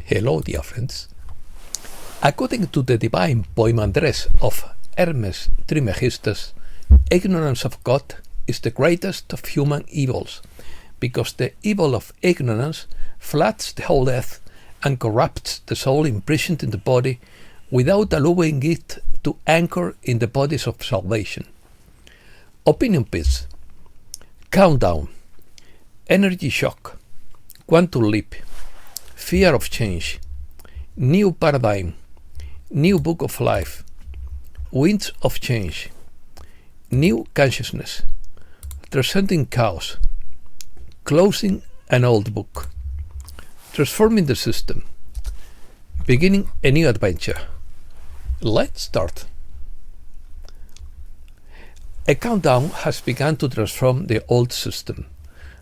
Hello, dear friends. According to the divine poem Andrés of Hermes Trismegistus, ignorance of God is the greatest of human evils, because the evil of ignorance floods the whole earth and corrupts the soul imprisoned in the body without allowing it to anchor in the bodies of salvation. Opinion piece, countdown, energy shock, quantum leap, fear of change, new paradigm, new book of life, winds of change, new consciousness, transcending chaos, closing an old book, transforming the system, beginning a new adventure. Let's start. A countdown has begun to transform the old system.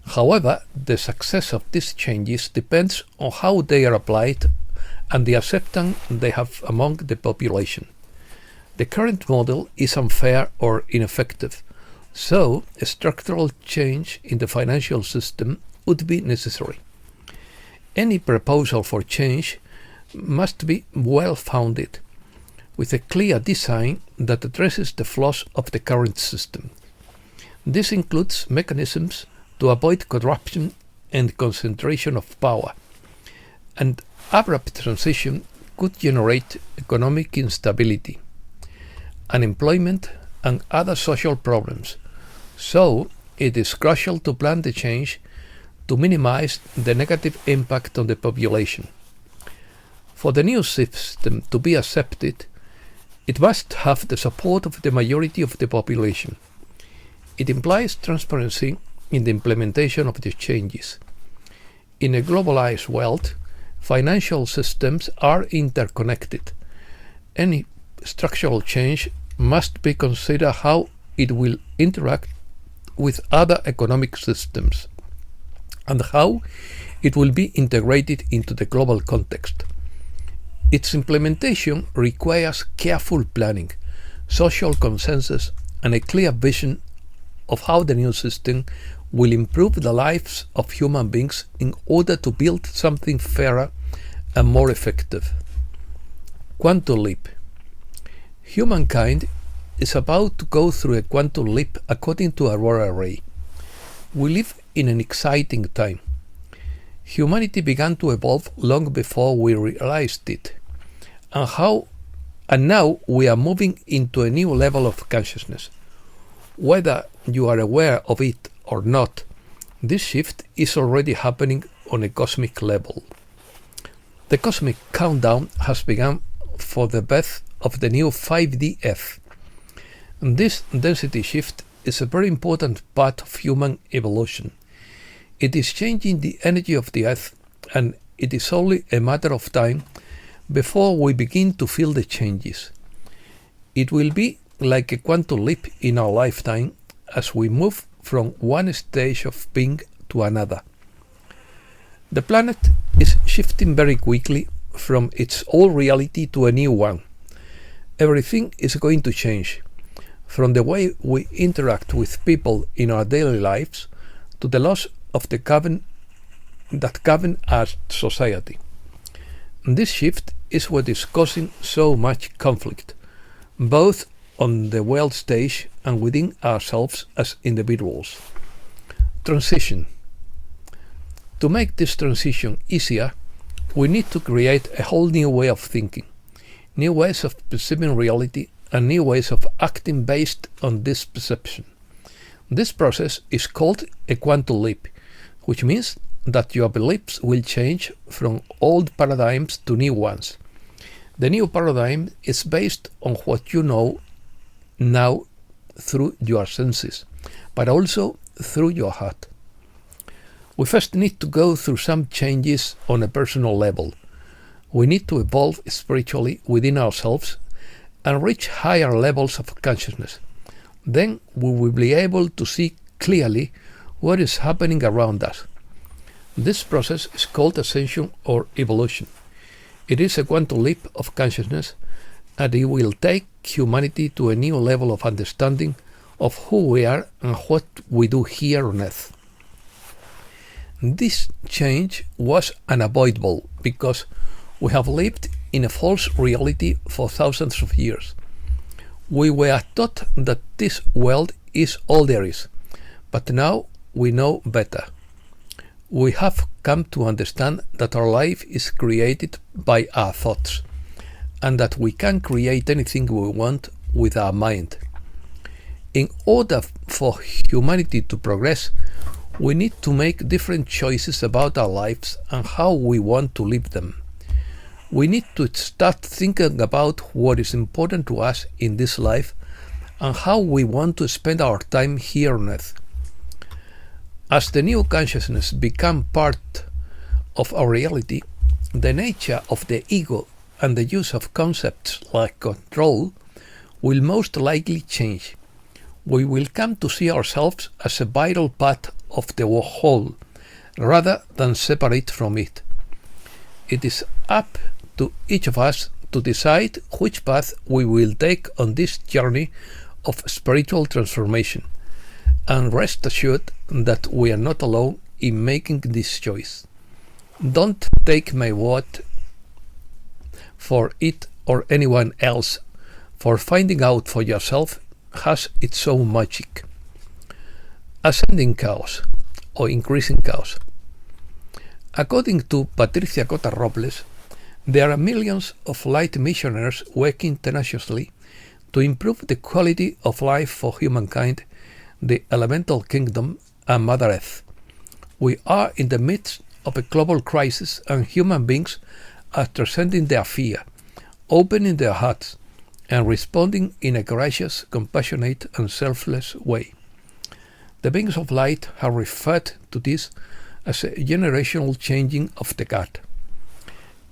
However, the success of these changes depends on how they are applied and the acceptance they have among the population. The current model is unfair or ineffective, so a structural change in the financial system would be necessary. Any proposal for change must be well-founded, with a clear design that addresses the flaws of the current system. This includes mechanisms to avoid corruption and concentration of power. An abrupt transition could generate economic instability, unemployment, and other social problems. So, it is crucial to plan the change to minimize the negative impact on the population. For the new system to be accepted, it must have the support of the majority of the population. It implies transparency in the implementation of the changes. In a globalized world, financial systems are interconnected. Any structural change must be considered how it will interact with other economic systems and how it will be integrated into the global context. Its implementation requires careful planning, social consensus, and a clear vision of how the new system will improve the lives of human beings in order to build something fairer and more effective. Quantum leap. Humankind is about to go through a quantum leap according to Aurora Ray. We live in an exciting time. Humanity began to evolve long before we realized it, and now we are moving into a new level of consciousness. Whether you are aware of it or not, this shift is already happening on a cosmic level. The cosmic countdown has begun for the birth of the new 5DF. This density shift is a very important part of human evolution. It is changing the energy of the Earth, and it is only a matter of time before we begin to feel the changes. It will be like a quantum leap in our lifetime as we move from one stage of being to another. The planet is shifting very quickly from its old reality to a new one. Everything is going to change, from the way we interact with people in our daily lives to the laws of that govern our society. This shift is what is causing so much conflict, both on the world stage and within ourselves as individuals. Transition. To make this transition easier, we need to create a whole new way of thinking, new ways of perceiving reality, and new ways of acting based on this perception. This process is called a quantum leap, which means that your beliefs will change from old paradigms to new ones. The new paradigm is based on what you know now through your senses, but also through your heart. We first need to go through some changes on a personal level. We need to evolve spiritually within ourselves and reach higher levels of consciousness. Then we will be able to see clearly what is happening around us. This process is called ascension or evolution. It is a quantum leap of consciousness, and it will take humanity to a new level of understanding of who we are and what we do here on Earth. This change was unavoidable because We have lived in a false reality for thousands of years. We were taught that this world is all there is, but now we know better. We have come to understand that our life is created by our thoughts, and that we can create anything we want with our mind. In order for humanity to progress, we need to make different choices about our lives and how we want to live them. We need to start thinking about what is important to us in this life and how we want to spend our time here on earth. As the new consciousness becomes part of our reality, the nature of the ego and the use of concepts like control will most likely change. We will come to see ourselves as a vital part of the whole, rather than separate from it. It is up to each of us to decide which path we will take on this journey of spiritual transformation, and rest assured that we are not alone in making this choice. Don't take my word for it or anyone else, for finding out for yourself has its own magic. Ascending chaos or increasing chaos. According to Patricia Cota Robles, there are millions of light missionaries working tenaciously to improve the quality of life for humankind, the elemental kingdom, and Mother Earth. We are in the midst of a global crisis, and human beings are transcending their fear, opening their hearts, and responding in a courageous, compassionate, and selfless way. The beings of light have referred to this as a generational changing of the guard.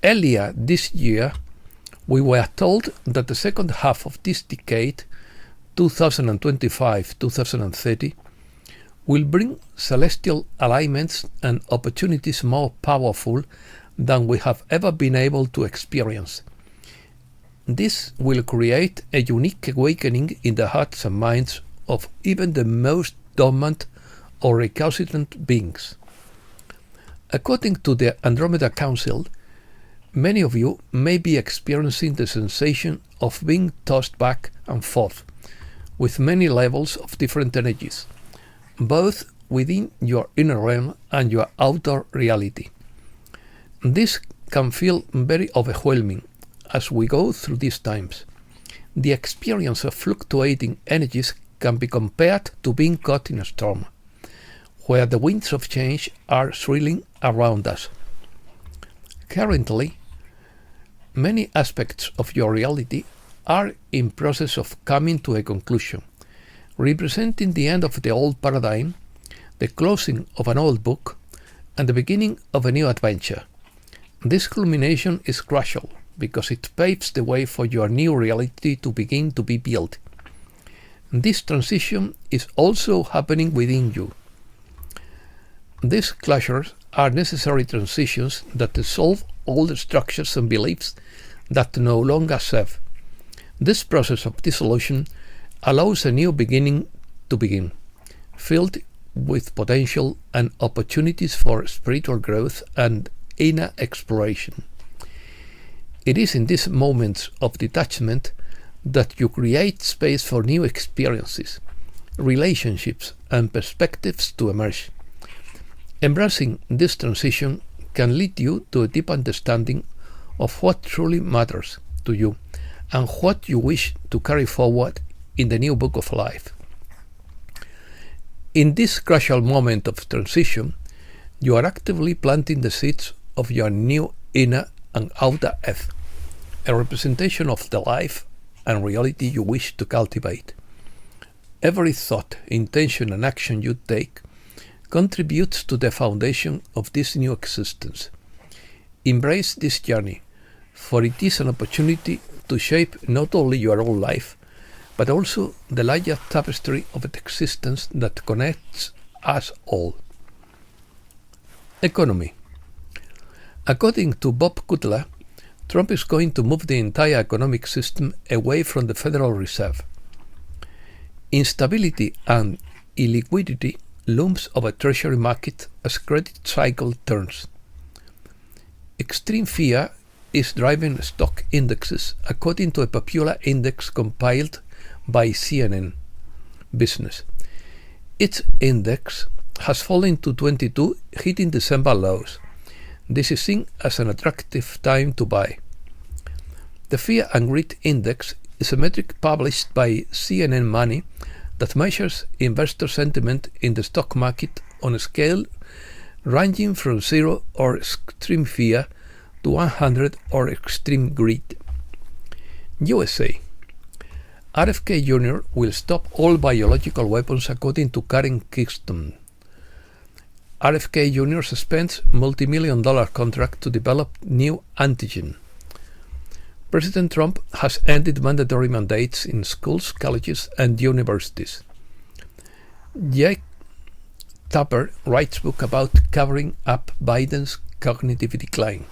Earlier this year, we were told that the second half of this decade, 2025-2030, will bring celestial alignments and opportunities more powerful than we have ever been able to experience. This will create a unique awakening in the hearts and minds of even the most dormant or recalcitrant beings. According to the Andromeda Council, many of you may be experiencing the sensation of being tossed back and forth, with many levels of different energies, both within your inner realm and your outer reality. This can feel very overwhelming as we go through these times. The experience of fluctuating energies can be compared to being caught in a storm, where the winds of change are swirling around us. Currently, many aspects of your reality are in process of coming to a conclusion, representing the end of the old paradigm, the closing of an old book, and the beginning of a new adventure. This culmination is crucial because it paves the way for your new reality to begin to be built. This transition is also happening within you. These closures are necessary transitions that dissolve all the structures and beliefs that no longer serve. This process of dissolution allows a new beginning to begin, filled with potential and opportunities for spiritual growth and inner exploration. It is in these moments of detachment that you create space for new experiences, relationships, and perspectives to emerge. Embracing this transition can lead you to a deep understanding of what truly matters to you and what you wish to carry forward in the new book of life. In this crucial moment of transition, you are actively planting the seeds of your new inner and outer earth, a representation of the life and reality you wish to cultivate. Every thought, intention, and action you take contributes to the foundation of this new existence. Embrace this journey, for it is an opportunity to shape not only your own life, but also the larger tapestry of existence that connects us all. Economy. According to Bob Cutler, Trump is going to move the entire economic system away from the Federal Reserve. Instability and illiquidity looms over Treasury market as credit cycle turns. Extreme fear is driving stock indexes according to a popular index compiled by CNN Business. Its index has fallen to 22, hitting December lows. This is seen as an attractive time to buy. The Fear and Greed Index is a metric published by CNN Money that measures investor sentiment in the stock market on a scale ranging from 0 or extreme fear to 100 or extreme greed. USA. RFK Jr. will stop all biological weapons according to Karen Kingston. RFK Jr. suspends multi-million-dollar contract to develop new antigen. President Trump has ended mandatory mandates in schools, colleges, and universities. Jake Tapper writes book about covering up Biden's cognitive decline.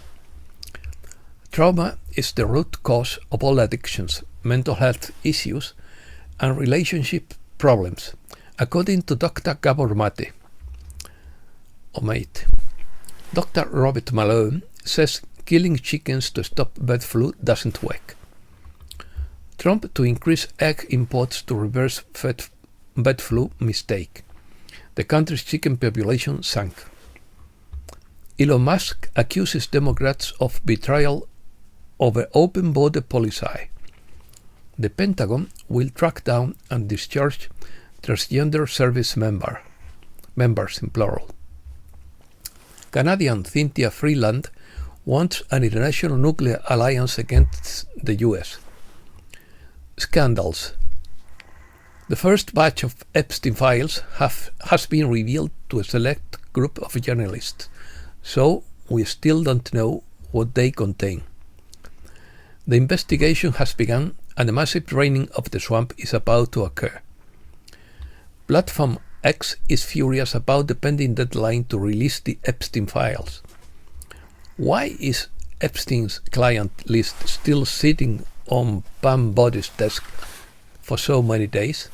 Trauma is the root cause of all addictions, mental health issues, and relationship problems, according to Dr. Gabor Mate. Dr. Robert Malone says killing chickens to stop bird flu doesn't work. Trump to increase egg imports to reverse bird flu mistake. The country's chicken population sank. Elon Musk accuses Democrats of betrayal over open border policy. The Pentagon will track down and discharge transgender service members in plural. Canadian Cynthia Freeland wants an international nuclear alliance against the US. Scandals. The first batch of Epstein files has been revealed to a select group of journalists, so we still don't know what they contain. The investigation has begun and a massive draining of the swamp is about to occur. Platform X is furious about the pending deadline to release the Epstein files. Why is Epstein's client list still sitting on Pam Body's desk for so many days?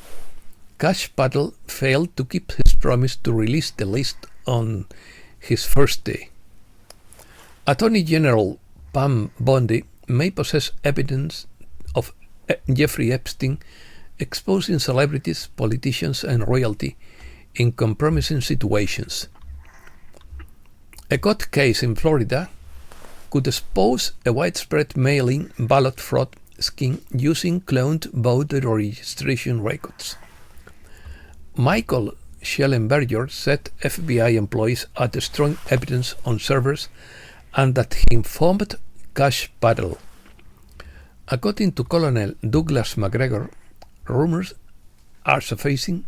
Cash Patel failed to keep his promise to release the list on his first day. Attorney General Pam Bondi may possess evidence of Jeffrey Epstein exposing celebrities, politicians, and royalty in compromising situations. A court case in Florida could expose a widespread mail-in ballot fraud scheme using cloned voter registration records. Michael Schellenberger said FBI employees are destroying evidence on servers and that he informed Cash Patel. According to Colonel Douglas McGregor, rumors are surfacing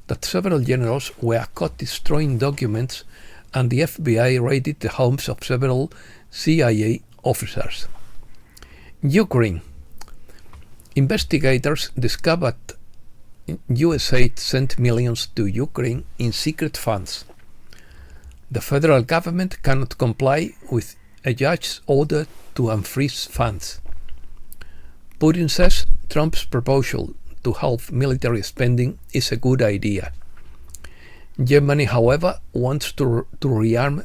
that several generals were caught destroying documents and the FBI raided the homes of several CIA officers. Ukraine. Investigators discovered US aid sent millions to Ukraine in secret funds. The federal government cannot comply with a judge's order to unfreeze funds. Putin says Trump's proposal to halve military spending is a good idea. Germany, however, wants to rearm,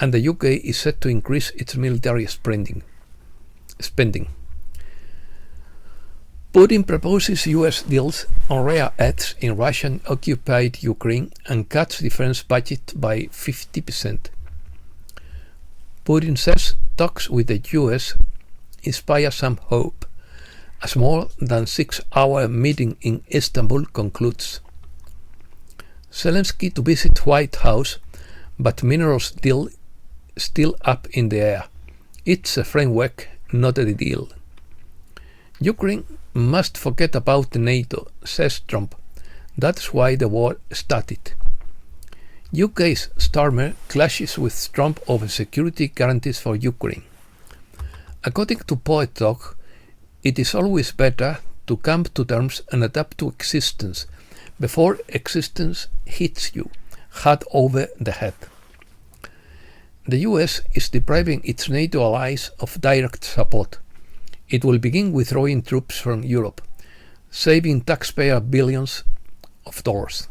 and the UK is set to increase its military spending. Putin proposes US deals on rare earths in Russian-occupied Ukraine and cuts defense budget by 50%. Putin says talks with the US inspire some hope, as more than 6-hour meeting in Istanbul concludes. Zelensky to visit White House, but minerals deal still up in the air. It's a framework, not a deal. Ukraine must forget about NATO, says Trump. That's why the war started. UK's Starmer clashes with Trump over security guarantees for Ukraine. According to Poet Talk, it is always better to come to terms and adapt to existence before existence hits you hard over the head. The US is depriving its NATO allies of direct support. It will begin withdrawing troops from Europe, saving taxpayer billions of dollars.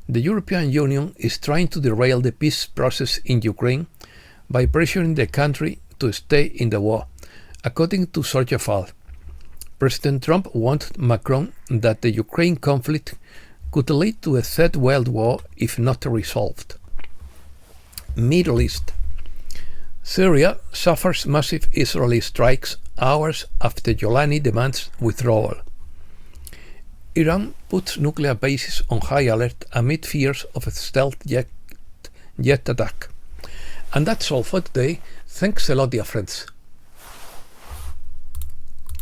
The European Union is trying to derail the peace process in Ukraine by pressuring the country to stay in the war, according to Sorjafal. President Trump warned Macron that the Ukraine conflict could lead to a third world war if not resolved. Middle East. Syria suffers massive Israeli strikes hours after Jolani demands withdrawal. Iran puts nuclear bases on high alert amid fears of a stealth jet attack. And that's all for today. Thanks a lot, dear friends.